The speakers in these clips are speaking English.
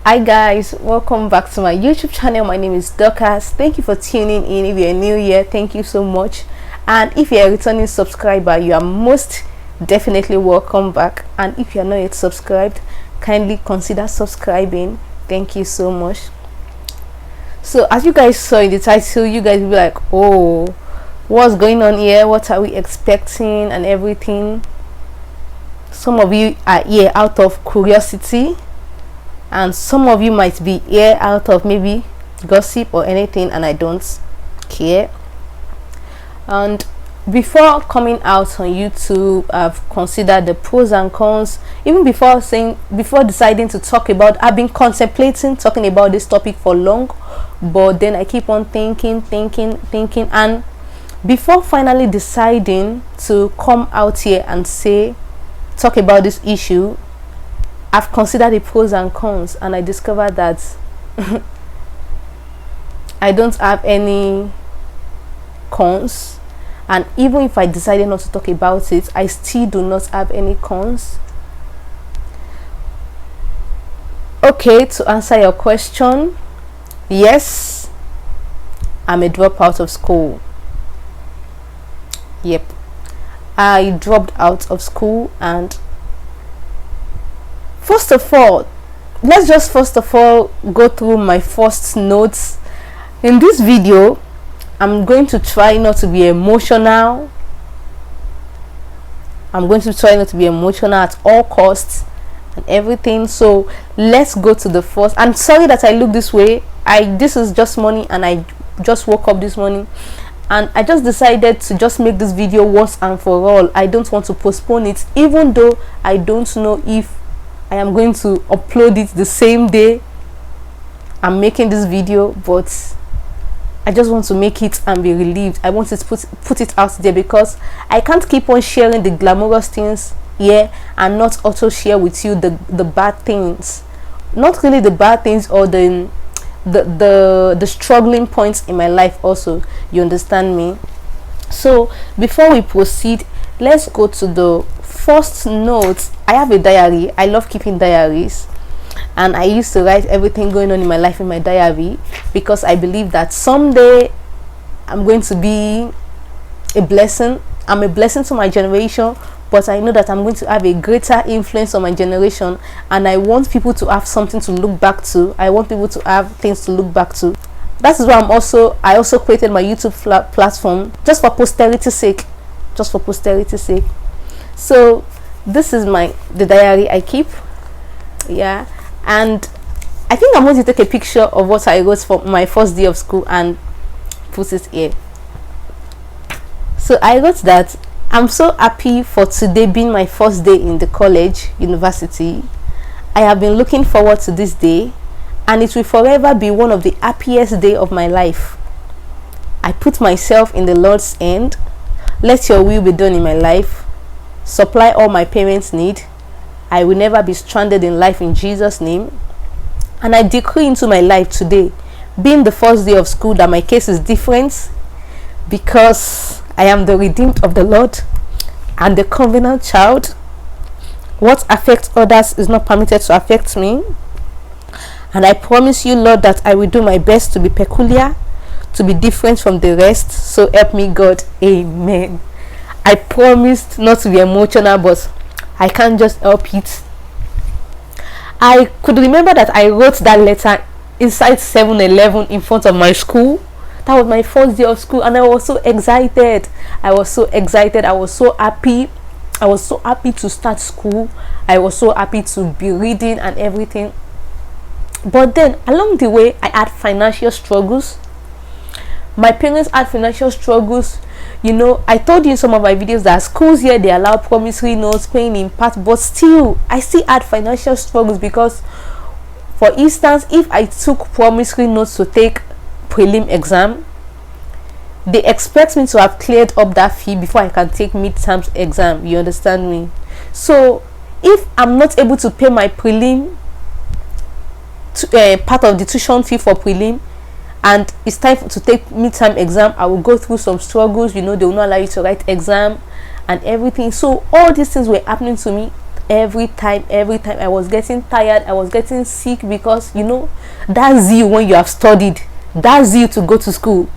Hi guys, welcome back to my YouTube channel. My name is Dorcas. Thank you for tuning in. If you're new here, thank you so much, and if you're a returning subscriber, you are most definitely welcome back. And if you're not yet subscribed, kindly consider subscribing. Thank you so much. So as you guys saw in the title, you guys will be like, oh, what's going on here, what are we expecting and everything. Some of you are here out of curiosity, and some of you might be here out of maybe gossip or anything, and I don't care. And before coming out on YouTube, I've considered the pros and cons. Even before deciding to talk about, I've been contemplating talking about this topic for long, but then I keep on thinking, and before finally deciding to come out here and talk about this issue, I've considered the pros and cons, and I discovered that I don't have any cons. And even if I decided not to talk about it, I still do not have any cons. Okay, to answer your question, yes, I'm a dropout of school. Yep, I dropped out of school. And first of all, let's just go through my first notes. In this video, I'm going to try not to be emotional. I'm going to try not to be emotional at all costs and everything. So let's go to the first. I'm sorry that I look this way. This is just morning, and I just woke up this morning, and I just decided to just make this video once and for all. I don't want to postpone it, even though I don't know if I am going to upload it the same day I'm making this video, but I just want to make it and be relieved. I want to put it out there, because I can't keep on sharing the glamorous things here and not also share with you the bad things. Not really the bad things, or the struggling points in my life also. You understand me? So before we proceed, let's go to the first note. I have a diary. I love keeping diaries, and I used to write everything going on in my life in my diary, because I believe that someday I'm going to be a blessing. I'm a blessing to my generation, but I know that I'm going to have a greater influence on my generation, and I want people to have something to look back to. I want people to have things to look back to. That is why I also created my YouTube platform, just for posterity's sake. So this is the diary I keep. Yeah, and I think I'm going to take a picture of what I wrote for my first day of school and put it here. So I wrote that I'm so happy for today being my first day in the university. I have been looking forward to this day, and it will forever be one of the happiest days of my life. I put myself in the Lord's hand. Let your will be done in my life. Supply all my parents' need. I will never be stranded in life in Jesus' name. And I decree into my life today, being the first day of school, that my case is different, because I am the redeemed of the Lord and the covenant child. What affects others is not permitted to affect me. And I promise you, Lord, that I will do my best to be peculiar, to be different from the rest. So help me God. Amen. I promised not to be emotional, but I can't just help it. I could remember that I wrote that letter inside 7-Eleven in front of my school. That was my first day of school, and I was so excited. I was so happy. I was so happy to start school. I was so happy to be reading and everything. But then along the way, I had financial struggles. My parents had financial struggles. You know, I told you in some of my videos that schools here, they allow promissory notes, paying in part, but still I still had financial struggles, because for instance, if I took promissory notes to take prelim exam, they expect me to have cleared up that fee before I can take midterms exam. You understand me? So if I'm not able to pay my prelim part of the tuition fee for prelim, and it's time to take midterm exam, I will go through some struggles. You know, they will not allow you to write exam and everything. So all these things were happening to me every time I was getting tired, I was getting sick, because you know that zeal when you have studied, that zeal to go to school,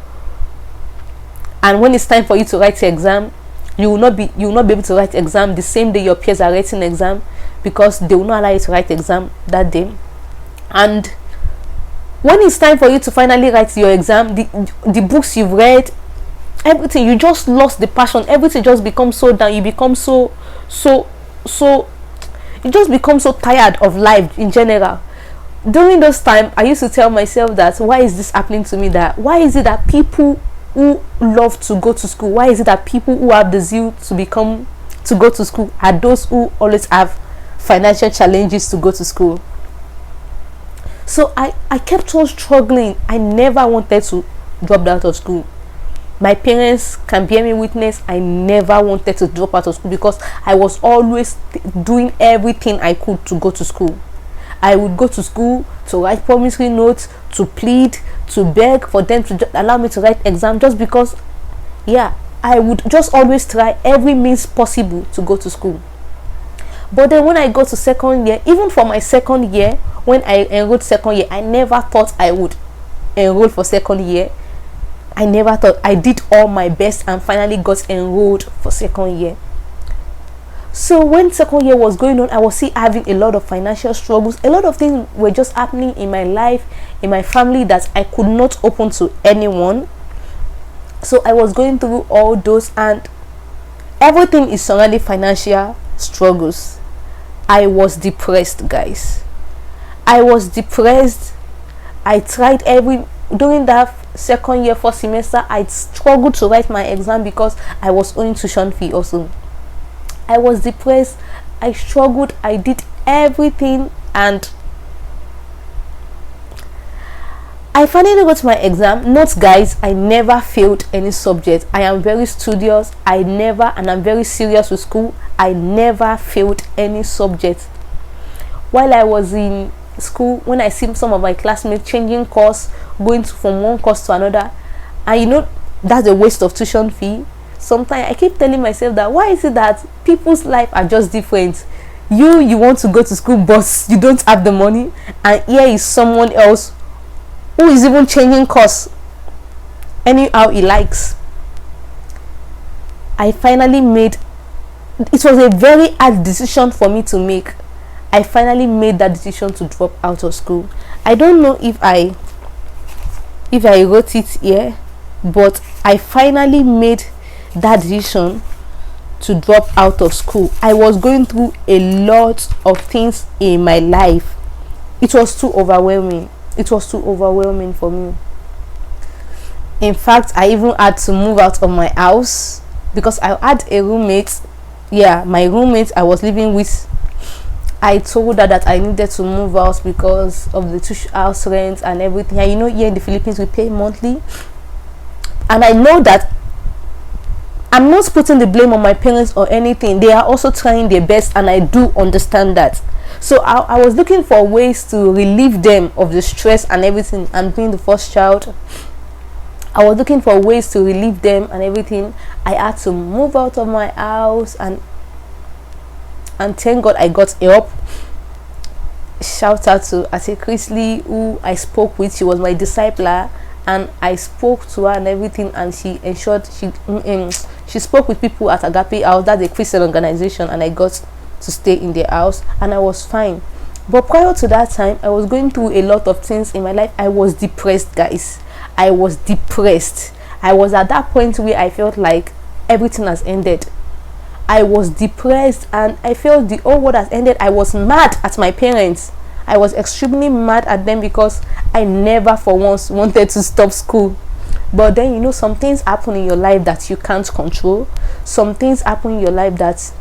and when it's time for you to write your exam, you will not be able to write exam the same day your peers are writing exam, because they will not allow you to write exam that day. And when it's time for you to finally write your exam, the books you've read, everything, you just lost the passion, everything just becomes so down, you become so you just become so tired of life in general. During those time, I used to tell myself that, why is this happening to me? That why is it that people who love to go to school, why is it that people who have the zeal to go to school are those who always have financial challenges to go to school? So I kept on struggling. I never wanted to drop out of school. My parents can bear me witness, I never wanted to drop out of school, because I was always doing everything I could to go to school. I would go to school to write promissory notes, to plead, to beg for them to allow me to write exam, just because, yeah, I would just always try every means possible to go to school. But then when I got to second year, even for my second year, when I enrolled second year, I never thought I would enroll for second year. I never thought. I did all my best and finally got enrolled for second year. So when second year was going on, I was still having a lot of financial struggles. A lot of things were just happening in my life, in my family, that I could not open to anyone. So I was going through all those, and everything is surrounding financial struggles. I was depressed, guys. I was depressed. I tried during that second year, first semester, I struggled to write my exam because I was owing tuition fee also. I was depressed. I struggled. I did everything, and I finally got my exam. Note, guys, I never failed any subject. I am very studious. And I'm very serious with school. I never failed any subject. While I was in school, when I see some of my classmates changing course, going from one course to another, and you know that's a waste of tuition fee, sometimes I keep telling myself that, why is it that people's life are just different? You want to go to school, but you don't have the money, and here is someone else who is even changing course anyhow he likes. I finally made, it was a very hard decision for me to make. I finally made that decision to drop out of school. I don't know if I wrote it here, but I finally made that decision to drop out of school. I was going through a lot of things in my life. It was too overwhelming. It was too overwhelming for me. In fact, I even had to move out of my house because I had a roommate. Yeah, my roommate I was living with, I told her that I needed to move out because of the house rent and everything. And you know, here in the Philippines we pay monthly, and I know that I'm not putting the blame on my parents or anything. They are also trying their best, and I do understand that. So I was looking for ways to relieve them of the stress and everything, and being the first child, I was looking for ways to relieve them and everything. I had to move out of my house, and thank God I got help. Shout out to Ate Chrisley, who I spoke with. She was my discipler, and I spoke to her and everything, and she ensured she spoke with people at Agape House. That's a Christian organization, and I got to stay in their house, and I was fine. But prior to that time, I was going through a lot of things in my life. I was depressed, guys. I was depressed. I was at that point where I felt like everything has ended. I was depressed, and I felt the whole world has ended. I was mad at my parents. I was extremely mad at them because I never for once wanted to stop school. But then, you know, some things happen in your life that you can't control. Some things happen in your life that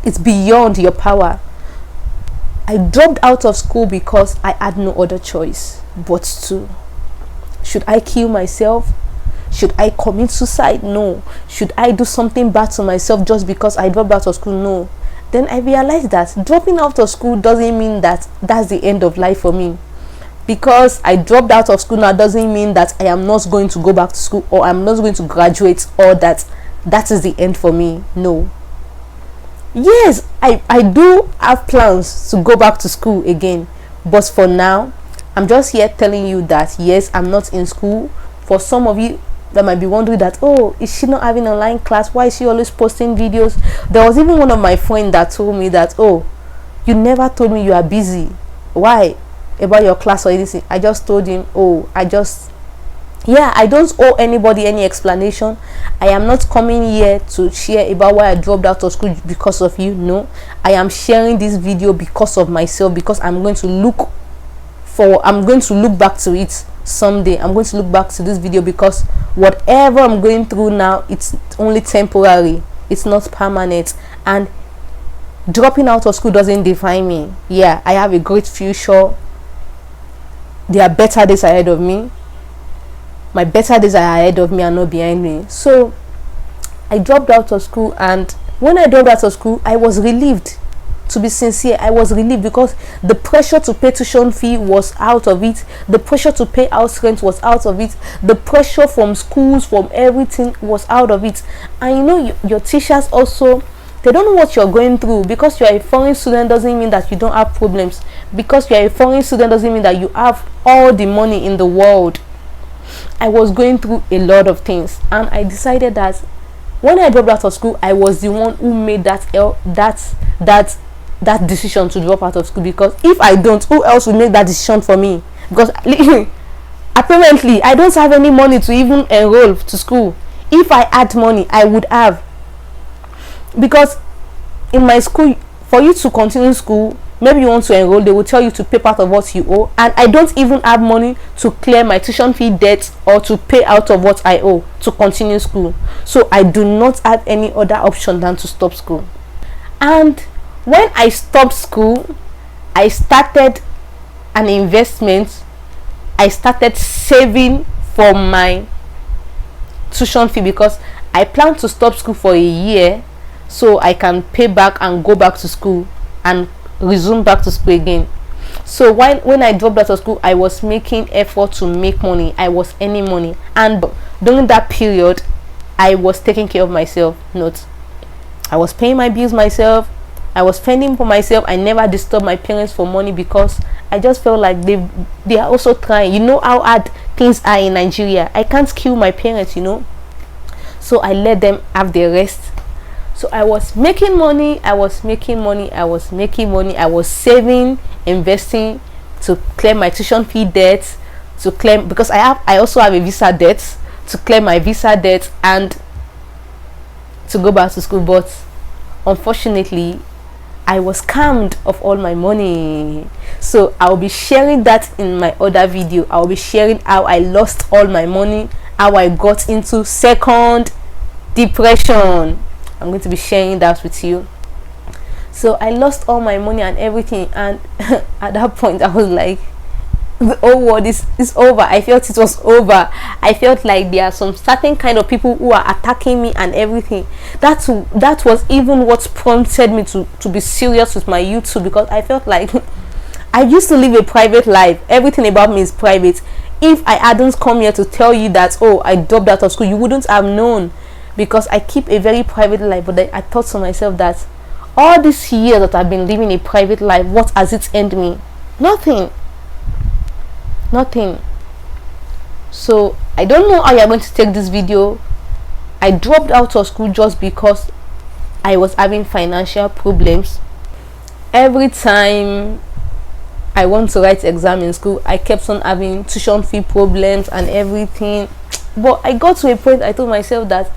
it's beyond your power. I dropped out of school because I had no other choice but to. Should I kill myself? Should I commit suicide? No. Should I do something bad to myself just because I dropped out of school? No. Then I realized that dropping out of school doesn't mean that that's the end of life for me. Because I dropped out of school now doesn't mean that I am not going to go back to school, or I'm not going to graduate, or that is the end for me. No. Yes, I do have plans to go back to school again, but for now I'm just here telling you that yes, I'm not in school. For some of you that might be wondering that, oh, is she not having online class, why is she always posting videos? There was even one of my friends that told me that, oh, you never told me you are busy, why, about your class or anything. I just told him, oh, I don't owe anybody any explanation. I am not coming here to share about why I dropped out of school because of you. No, I am sharing this video because of myself, because I'm going to look back to it someday. I'm going to look back to this video because whatever I'm going through now, it's only temporary, it's not permanent, and dropping out of school doesn't define me. Yeah, I have a great future. There are better days ahead of me. My better days are ahead of me and not behind me. So I dropped out of school, and when I dropped out of school, I was relieved. To be sincere, I was relieved because the pressure to pay tuition fee was out of it. The pressure to pay house rent was out of it. The pressure from schools, from everything was out of it. And you know, your teachers also, they don't know what you're going through. Because you're a foreign student doesn't mean that you don't have problems. Because you're a foreign student doesn't mean that you have all the money in the world. I was going through a lot of things, and I decided that when I dropped out of school, I was the one who made that decision to drop out of school. Because if I don't, who else will make that decision for me? Because apparently I don't have any money to even enroll to school. If I had money, I would have. Because in my school, for you to continue school, maybe you want to enroll, they will tell you to pay part of what you owe, and I don't even have money to clear my tuition fee debt or to pay out of what I owe to continue school. So I do not have any other option than to stop school. And when I stopped school, I started an investment. I started saving for my tuition fee, because I plan to stop school for a year so I can pay back and go back to school and resume back to school again. So when I dropped out of school, I was making effort to make money. I was earning money, and during that period I was taking care of myself. I was paying my bills myself, I was spending for myself. I never disturbed my parents for money because I just felt like they are also trying. You know how hard things are in Nigeria. I can't kill my parents, so I let them have their rest. So I was making money, I was saving, investing to clear my tuition fee debt, because I also have a visa debt, to clear my visa debt and to go back to school. But unfortunately, I was scammed of all my money. So I'll be sharing that in my other video. I'll be sharing how I lost all my money, how I got into second depression. I'm going to be sharing that with you. So I lost all my money and everything, and at that point I was like, the whole world is over. I felt it was over. I felt like there are some certain kind of people who are attacking me and everything. That was even what prompted me to be serious with my YouTube, because I felt like I used to live a private life. Everything about me is private. If I hadn't come here to tell you that, oh, I dropped out of school, you wouldn't have known, because I keep a very private life. But I thought to myself that all these years that I've been living a private life, what has it earned me? Nothing. So I don't know how you're going to take this video. I dropped out of school just because I was having financial problems. Every time I want to write exam in school, I kept on having tuition fee problems and everything. But I got to a point, I told myself that,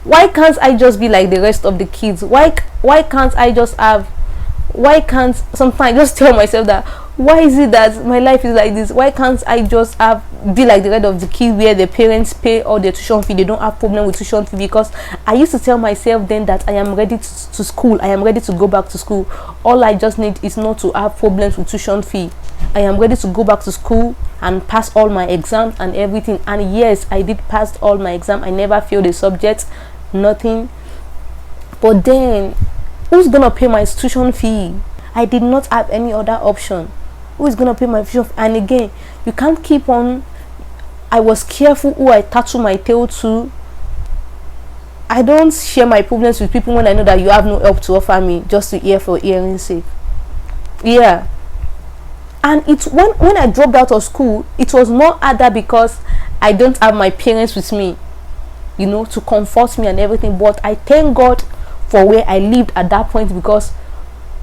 why can't I just be like the rest of the kids? Why can't sometimes I just tell myself that, why is it that my life is like this? Why can't I just be like the rest of the kids, where their parents pay all their tuition fee, they don't have problem with tuition fee? Because I used to tell myself then that I am ready to school, I am ready to go back to school. All I just need is not to have problems with tuition fee. I am ready to go back to school and pass all my exams and everything. And yes, I did pass all my exams. I never failed a subject, nothing. But then, who's gonna pay my tuition fee? I did not have any other option. Who is gonna pay my tuition fee? And again, you can't keep on. I was careful who I tattoo my tail to. I don't share my problems with people when I know that you have no help to offer me, just to hear for hearing's sake. Yeah. And it's when I dropped out of school, it was more harder because I don't have my parents with me, you know, to comfort me and everything. But I thank God for where I lived at that point, because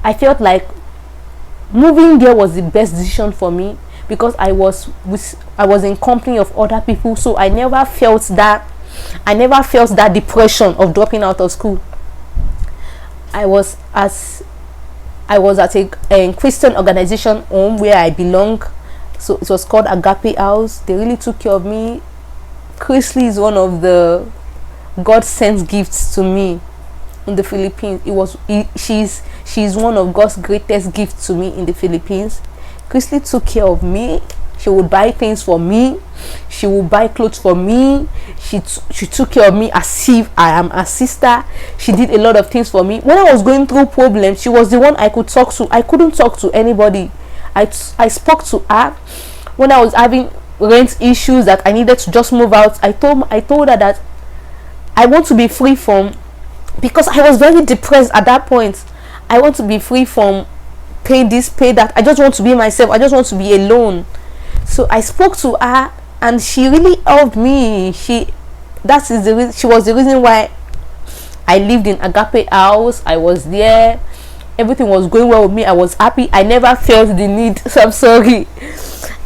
I felt like moving there was the best decision for me, because I was in company of other people. So I never felt that depression of dropping out of school. I was at a Christian organization home where I belong. So it was called Agape House. They really took care of me. Chrisley is one of the God sent gifts to me in the Philippines. She's one of God's greatest gifts to me in the Philippines. Chrisley took care of me. She would buy things for me. She would buy clothes for me. She took care of me as if I am a sister. She did a lot of things for me. When I was going through problems, she was the one I could talk to. I couldn't talk to anybody. I spoke to her when I was having rent issues that I needed to just move out. I told her that I want to be free from, because I was very depressed at that point. I want to be free from pay this, pay that. I just want to be myself. I just want to be alone. So I spoke to her, and she really helped me. She was the reason why I lived in Agape House. I was there. Everything was going well with me. I was happy. I never felt the need. So I'm sorry.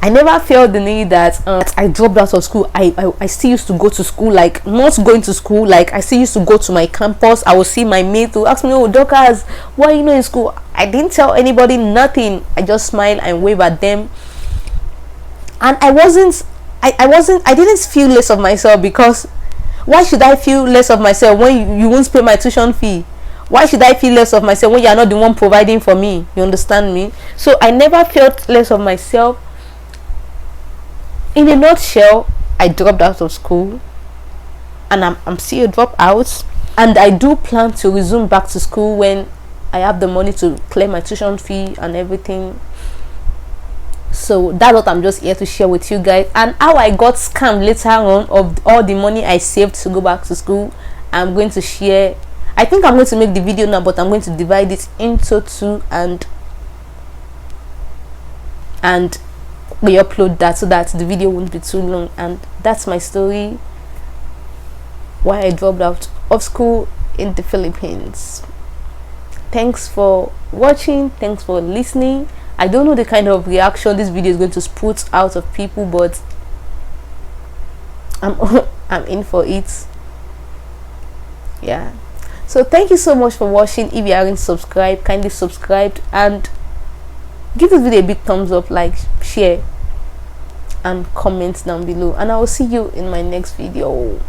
I never felt the need that I dropped out of school. I still used to go to school, like not going to school. Like I still used to go to my campus. I would see my mate who ask me, "Oh, Dorcas, why are you not in school?" I didn't tell anybody nothing. I just smiled and wave at them. And I didn't feel less of myself, because why should I feel less of myself when you won't pay my tuition fee? Why should I feel less of myself when you are not the one providing for me? You understand me? So I never felt less of myself. In a nutshell, I dropped out of school, and I'm still a dropout, and I do plan to resume back to school when I have the money to clear my tuition fee and everything. So that's what I'm just here to share with you guys, and how I got scammed later on of all the money I saved to go back to school. I'm going to share. I think I'm going to make the video now, but I'm going to divide it into two and re-upload that so that the video won't be too long. And that's my story, why I dropped out of school in the Philippines. Thanks for watching. Thanks for listening. I don't know the kind of reaction this video is going to put out of people, but I'm in for it. Yeah. So thank you so much for watching. If you haven't subscribed, kindly subscribe and give this video a big thumbs up, like, share and comment down below, and I will see you in my next video.